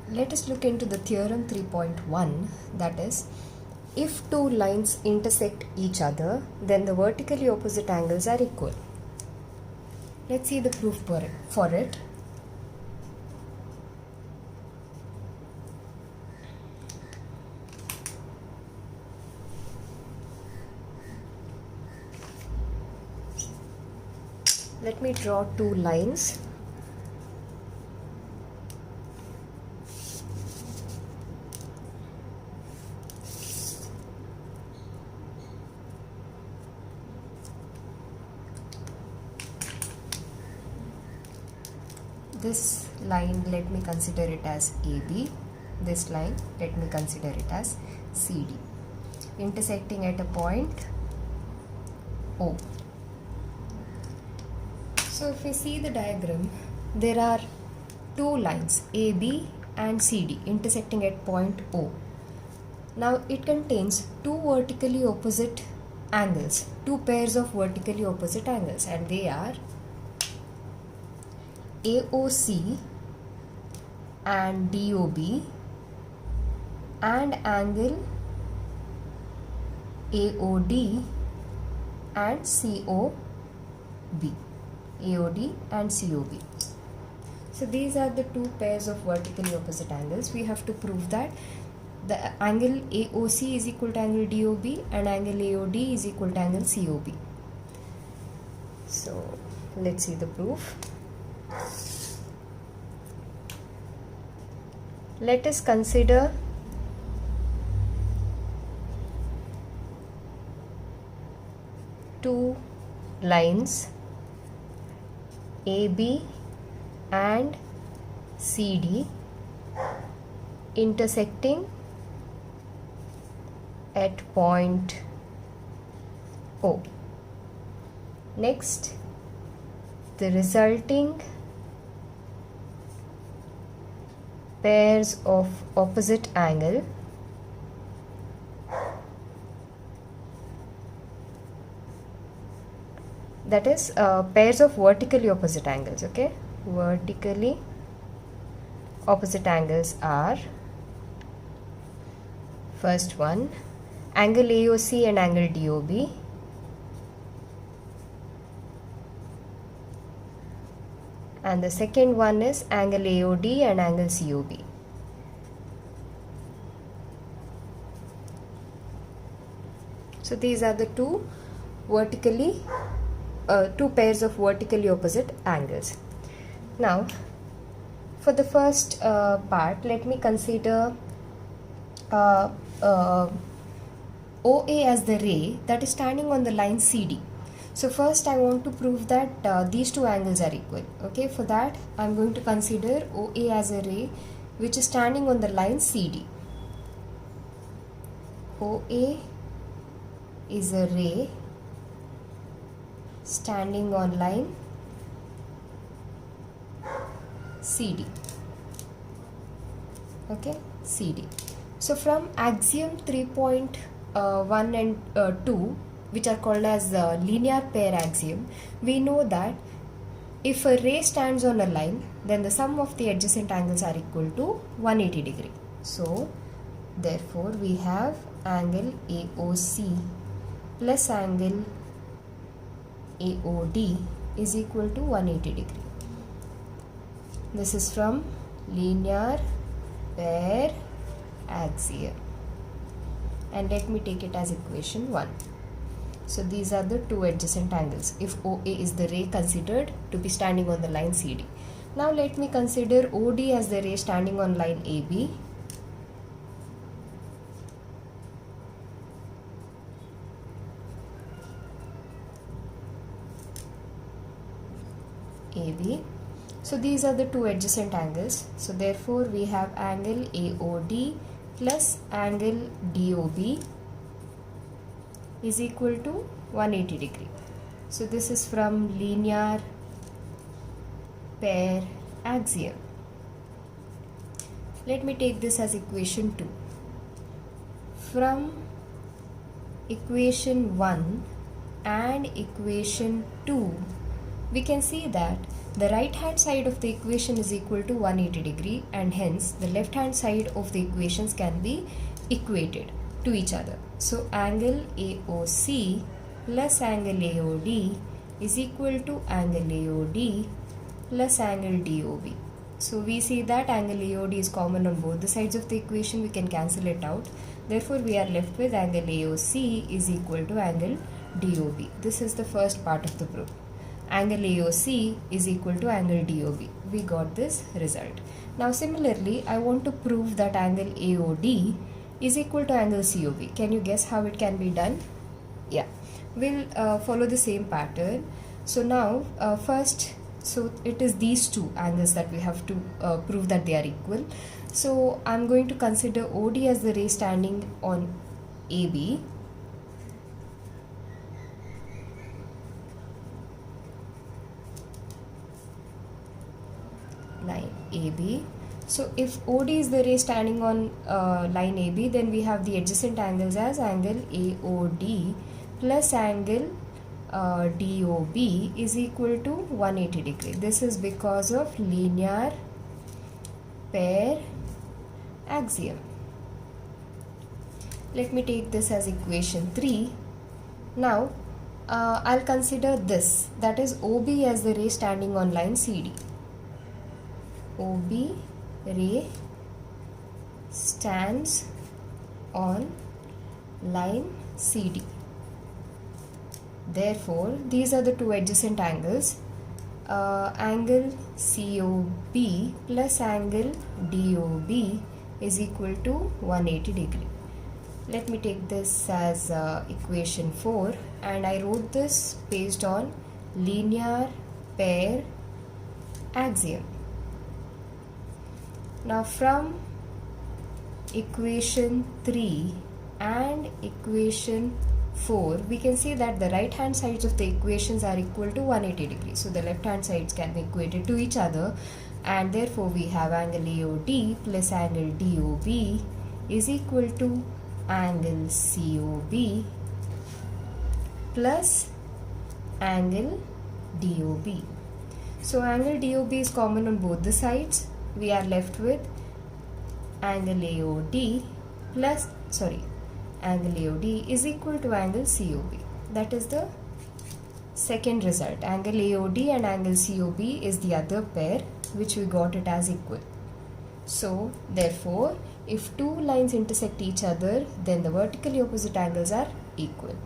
Let us look into the theorem 3.1, that is, if two lines intersect each other, then the vertically opposite angles are equal. Let's see the proof for it. Let me draw two lines. This line, let me consider it as AB. This line, let me consider it as CD, intersecting at a point O. So if we see the diagram, there are two lines AB and CD intersecting at point O. Now it contains two vertically opposite angles, two pairs of vertically opposite angles, and they are AOC and DOB and angle AOD and COB. AOD and COB. So these are the two pairs of vertically opposite angles. We have to prove that the angle AOC is equal to angle DOB and angle AOD is equal to angle COB. So let's see the proof. Let us consider two lines AB and CD intersecting at point O. Next, the resulting pairs of opposite angle that is pairs of vertically opposite angles. Okay, vertically opposite angles are, first one, angle AOC and angle DOB, and the second one is angle AOD and angle COB. So these are the two pairs of vertically opposite angles. Now for the first part, let me consider OA as the ray that is standing on the line CD. So first I want to prove that these two angles are equal. Okay, for that I am going to consider OA as a ray which is standing on the line CD. OA is a ray standing on line CD. Okay, CD. So from axiom 3.1 and 2, which are called as the linear pair axiom, we know that if a ray stands on a line, then the sum of the adjacent angles are equal to 180 degree. So therefore we have angle AOC plus angle AOD is equal to 180 degree. This is from linear pair axiom, and let me take it as equation 1. So these are the two adjacent angles if OA is the ray considered to be standing on the line CD. Now let me consider OD as the ray standing on line AB. AB. So these are the two adjacent angles. So therefore we have angle AOD plus angle DOB is equal to 180 degree. So this is from linear pair axiom. Let me take this as equation 2. From equation 1 and equation 2, we can see that the right hand side of the equation is equal to 180 degree, and hence the left hand side of the equations can be equated to each other. So angle AOC plus angle AOD is equal to angle AOD plus angle DOB. So we see that angle AOD is common on both the sides of the equation, we can cancel it out. Therefore we are left with angle AOC is equal to angle DOB. This is the first part of the proof. Angle AOC is equal to angle DOB. We got this result. Now similarly, I want to prove that angle AOD is equal to angle COB. Can you guess how it can be done? Yeah, we'll follow the same pattern. So now first, so it is these two angles that we have to prove that they are equal. So I'm going to consider OD as the ray standing on AB. Line AB. So if OD is the ray standing on line AB, then we have the adjacent angles as angle AOD plus angle DOB is equal to 180 degree. This is because of linear pair axiom. Let me take this as equation 3. Now I'll consider this, that is OB as the ray standing on line CD. OB ray stands on line CD. Therefore, these are the two adjacent angles. Angle COB plus angle DOB is equal to 180 degree. Let me take this as equation 4, and I wrote this based on linear pair axiom. Now from equation 3 and equation 4, we can see that the right hand sides of the equations are equal to 180 degrees. So the left hand sides can be equated to each other, and therefore we have angle AOD plus angle DOB is equal to angle COB plus angle DOB. So angle DOB is common on both the sides. We are left with angle AOD plus, angle AOD is equal to angle COB. That is the second result. Angle AOD and angle COB is the other pair, which we got it as equal. So therefore, if two lines intersect each other, then the vertically opposite angles are equal.